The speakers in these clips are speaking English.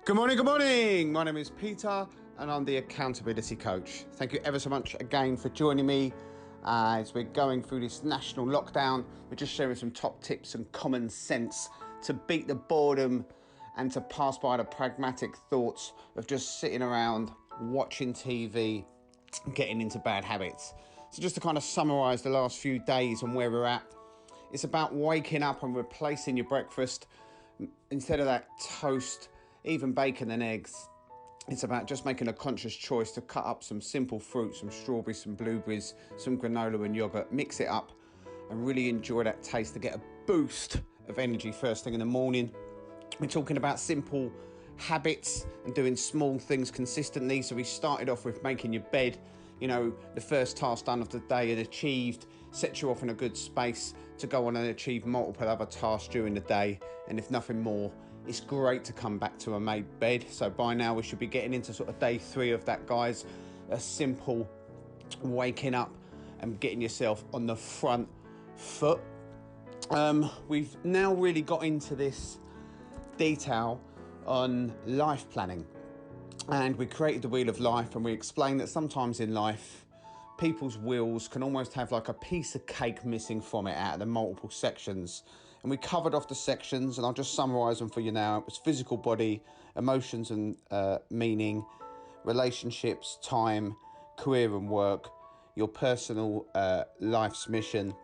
Good morning, good morning. My name is Peter and I'm the Accountability Coach. Thank you ever so much again for joining me as we're going through this national lockdown. We're just sharing some top tips and common sense to beat the boredom and to pass by the pragmatic thoughts of just sitting around watching TV and getting into bad habits. So just to kind of summarise the last few days and where we're at, it's about waking up and replacing your breakfast. Instead of that toast, even bacon and eggs, it's about just making a conscious choice to cut up some simple fruit, some strawberries, some blueberries, some granola and yogurt, mix it up and really enjoy that taste to get a boost of energy first thing in the morning. We're talking about simple habits and doing small things consistently. So we started off with making your bed. You know, the first task done of the day and achieved sets you off in a good space to go on and achieve multiple other tasks during the day. And if nothing more, it's great to come back to a made bed. So by now we should be getting into sort of day 3 of that, guys. A simple waking up and getting yourself on the front foot. We've now really got into this detail on life planning. And we created the Wheel of Life, and we explained that sometimes in life, people's wheels can almost have like a piece of cake missing from it out of the multiple sections. And we covered off the sections, and I'll just summarise them for you now. It was physical body, emotions and meaning, relationships, time, career and work, your personal life's mission,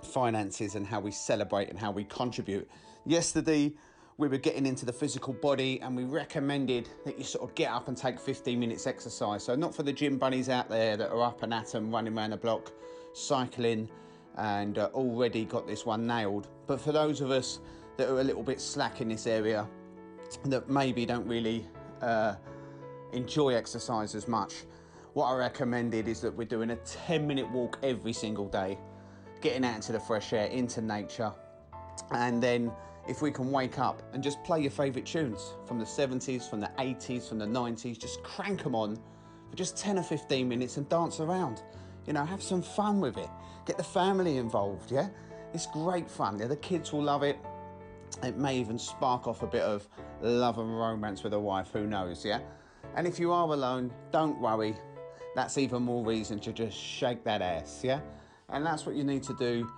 finances, and how we celebrate and how we contribute. Yesterday, we were getting into the physical body, and we recommended that you sort of get up and take 15 minutes exercise. So not for the gym bunnies out there that are up and at 'em, running around the block, cycling, and already got this one nailed. But for those of us that are a little bit slack in this area, that maybe don't really enjoy exercise as much, what I recommended is that we're doing a 10-minute walk every single day, getting out into the fresh air, into nature. And then if we can wake up and just play your favourite tunes from the 70s, from the 80s, from the 90s, just crank them on for just 10 or 15 minutes and dance around. You know, have some fun with it. Get the family involved, yeah? It's great fun. Yeah, the kids will love it. It may even spark off a bit of love and romance with a wife, who knows, yeah? And if you are alone, don't worry. That's even more reason to just shake that ass, yeah? And that's what you need to do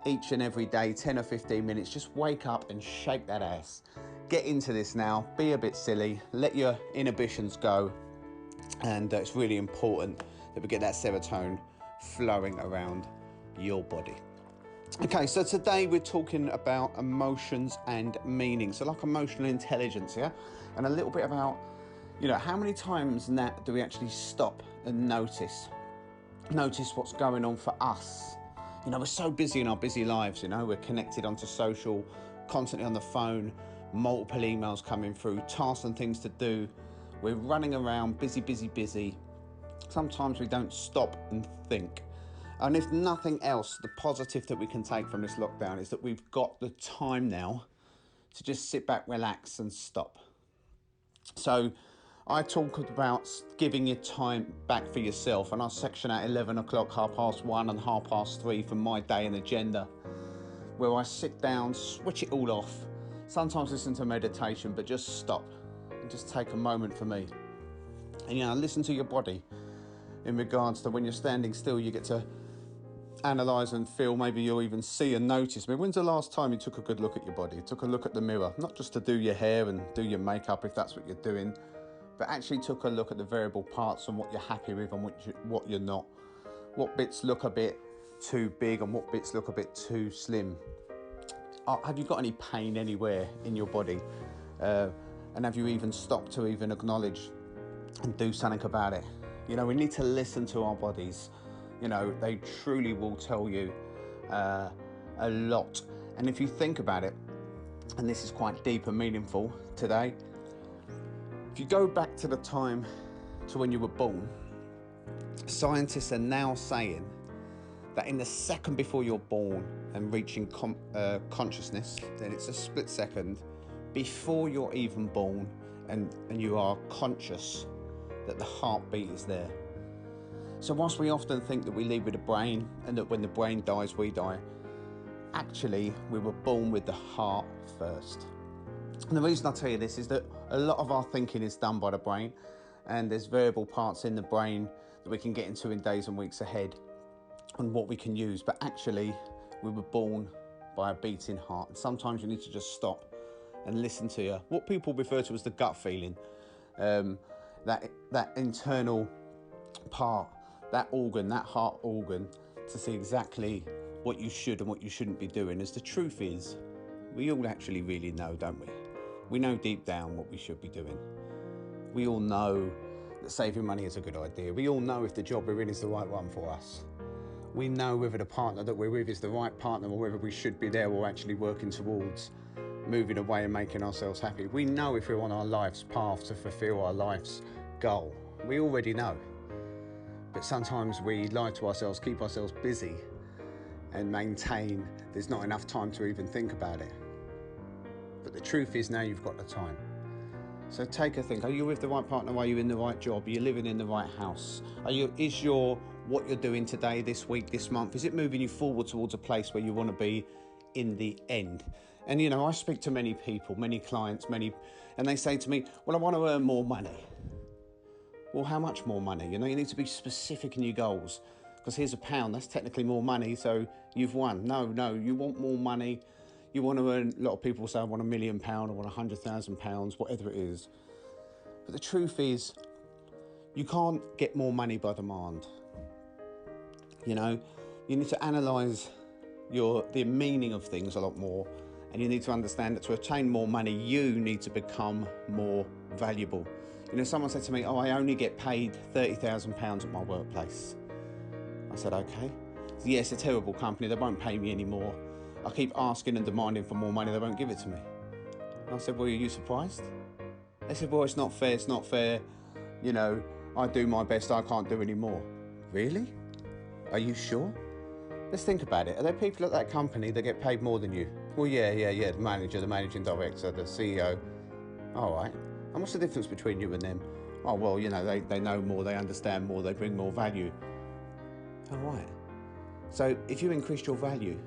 each and every day, 10 or 15 minutes. Just wake up and shake that ass. Get into this now. Be a bit silly. Let your inhibitions go. And it's really important that we get that serotonin flowing around your body. Okay, so today we're talking about emotions and meaning. So like emotional intelligence, yeah? And a little bit about, you know, how many times, Nat, do we actually stop and notice what's going on for us? You know, we're so busy in our busy lives, you know, we're connected onto social, constantly on the phone, multiple emails coming through, tasks and things to do. We're running around, busy. Sometimes we don't stop and think. And if nothing else, the positive that we can take from this lockdown is that we've got the time now to just sit back, relax and stop. So I talk about giving your time back for yourself, and I'll section out 11 o'clock, 1:30 and 3:30 from my day and agenda, where I sit down, switch it all off, sometimes listen to meditation, but just stop and just take a moment for me. And, you know, listen to your body in regards to when you're standing still, you get to analyse and feel, maybe you'll even see and notice. I mean, when's the last time you took a good look at your body, took a look at the mirror, not just to do your hair and do your makeup if that's what you're doing, but actually took a look at the variable parts and what you're happy with and what you're not. What bits look a bit too big and what bits look a bit too slim. Have you got any pain anywhere in your body? And have you even stopped to even acknowledge and do something about it? You know, we need to listen to our bodies. You know, they truly will tell you a lot. And if you think about it, and this is quite deep and meaningful today, if you go back to the time to when you were born, scientists are now saying that in the second before you're born and reaching consciousness, then it's a split second before you're even born and you are conscious that the heartbeat is there. So whilst we often think that we leave with the brain and that when the brain dies, we die, actually we were born with the heart first. And the reason I tell you this is that a lot of our thinking is done by the brain, and there's variable parts in the brain that we can get into in days and weeks ahead on what we can use. But actually, we were born by a beating heart, and sometimes you need to just stop and listen to what people refer to as the gut feeling, that internal part, that organ, that heart organ, to see exactly what you should and what you shouldn't be doing. As the truth is, we all actually really know, don't we? We know deep down what we should be doing. We all know that saving money is a good idea. We all know if the job we're in is the right one for us. We know whether the partner that we're with is the right partner, or whether we should be there or actually working towards moving away and making ourselves happy. We know if we're on our life's path to fulfill our life's goal. We already know. But sometimes we lie to ourselves, keep ourselves busy, and maintain there's not enough time to even think about it. But the truth is, now you've got the time. So take a think. Are you with the right partner? Are you in the right job? Are you living in the right house? Is what you're doing today, this week, this month, is it moving you forward towards a place where you want to be in the end? And I speak to many people, many clients, and they say to me, well, I want to earn more money. Well, how much more money? You need to be specific in your goals, because here's £1, that's technically more money, so you've won. No, you want more money. You want to earn, a lot of people say, I want £1 million, I want £100,000, whatever it is. But the truth is, you can't get more money by demand. You need to analyse the meaning of things a lot more, and you need to understand that to attain more money, you need to become more valuable. Someone said to me, I only get paid £30,000 at my workplace. I said, okay. Yes, a terrible company, they won't pay me anymore. I keep asking and demanding for more money, they won't give it to me. And I said, well, are you surprised? They said, well, it's not fair. I do my best, I can't do any more. Really? Are you sure? Let's think about it. Are there people at that company that get paid more than you? Well, yeah, the manager, the managing director, the CEO. All right. And what's the difference between you and them? Oh, well, they know more, they understand more, they bring more value. All right. So if you increased your value,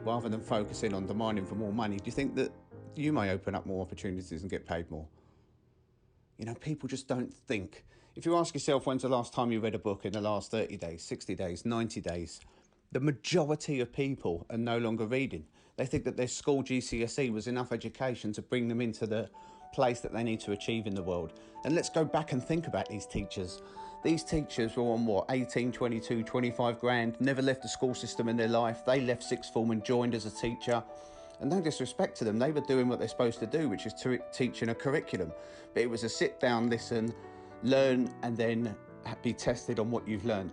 rather than focusing on demanding for more money, do you think that you may open up more opportunities and get paid more? People just don't think. If you ask yourself, when's the last time you read a book in the last 30 days, 60 days, 90 days, the majority of people are no longer reading. They think that their school GCSE was enough education to bring them into the place that they need to achieve in the world. And let's go back and think about these teachers. These teachers were on 18, 22, 25 grand, never left the school system in their life. They left sixth form and joined as a teacher. And no disrespect to them, they were doing what they're supposed to do, which is teaching a curriculum. But it was a sit down, listen, learn, and then be tested on what you've learned.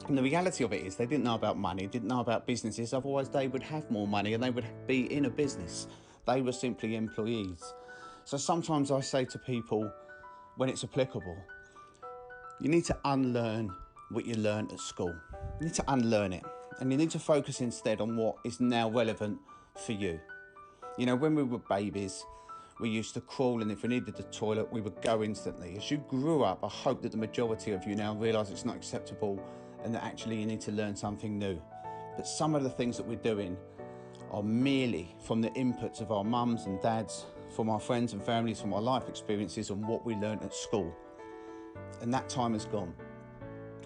And the reality of it is they didn't know about money, didn't know about businesses, otherwise they would have more money and they would be in a business. They were simply employees. So sometimes I say to people, when it's applicable, you need to unlearn what you learned at school. You need to unlearn it, and you need to focus instead on what is now relevant for you. When we were babies, we used to crawl, and if we needed the toilet, we would go instantly. As you grew up, I hope that the majority of you now realise it's not acceptable and that actually you need to learn something new. But some of the things that we're doing are merely from the inputs of our mums and dads, from our friends and families, from our life experiences and what we learned at school. And that time has gone.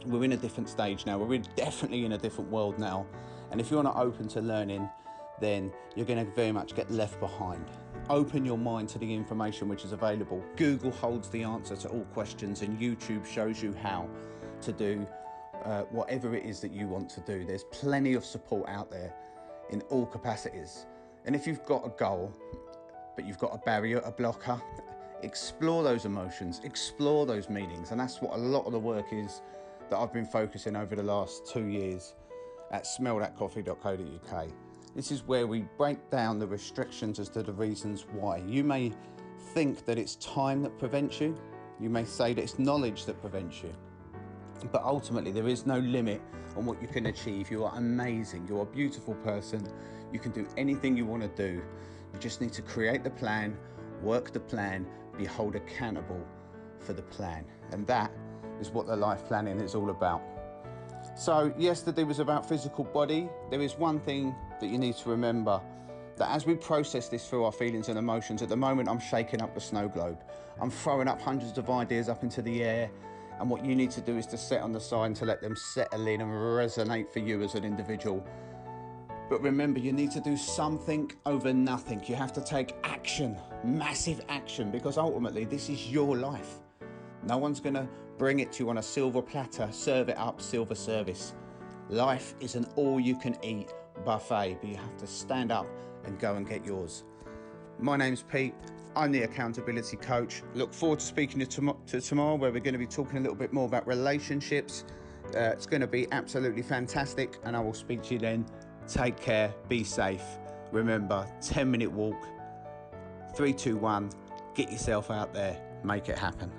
We're in a different stage now. We're definitely in a different world now. And if you're not open to learning, then you're going to very much get left behind. Open your mind to the information which is available. Google holds the answer to all questions, and YouTube shows you how to do whatever it is that you want to do. There's plenty of support out there in all capacities. And if you've got a goal, but you've got a barrier, a blocker, explore those emotions, explore those meanings. And that's what a lot of the work is that I've been focusing over the last 2 years at smellthatcoffee.co.uk. This is where we break down the restrictions as to the reasons why. You may think that it's time that prevents you. You may say that it's knowledge that prevents you. But ultimately, there is no limit on what you can achieve. You are amazing. You're a beautiful person. You can do anything you want to do. You just need to create the plan, work the plan, be held accountable for the plan. And that is what the life planning is all about. So yesterday was about physical body. There is one thing that you need to remember that as we process this through our feelings and emotions, at the moment I'm shaking up the snow globe. I'm throwing up hundreds of ideas up into the air, and what you need to do is to sit on the side and to let them settle in and resonate for you as an individual. But remember, you need to do something over nothing. You have to take action, massive action, because ultimately this is your life. No one's going to bring it to you on a silver platter, serve it up, silver service. Life is an all-you-can-eat buffet, but you have to stand up and go and get yours. My name's Pete. I'm the accountability coach. Look forward to speaking to tomorrow, where we're going to be talking a little bit more about relationships. It's going to be absolutely fantastic, and I will speak to you then. Take care, be safe. Remember, 10-minute walk, 3, 2, 1, get yourself out there, make it happen.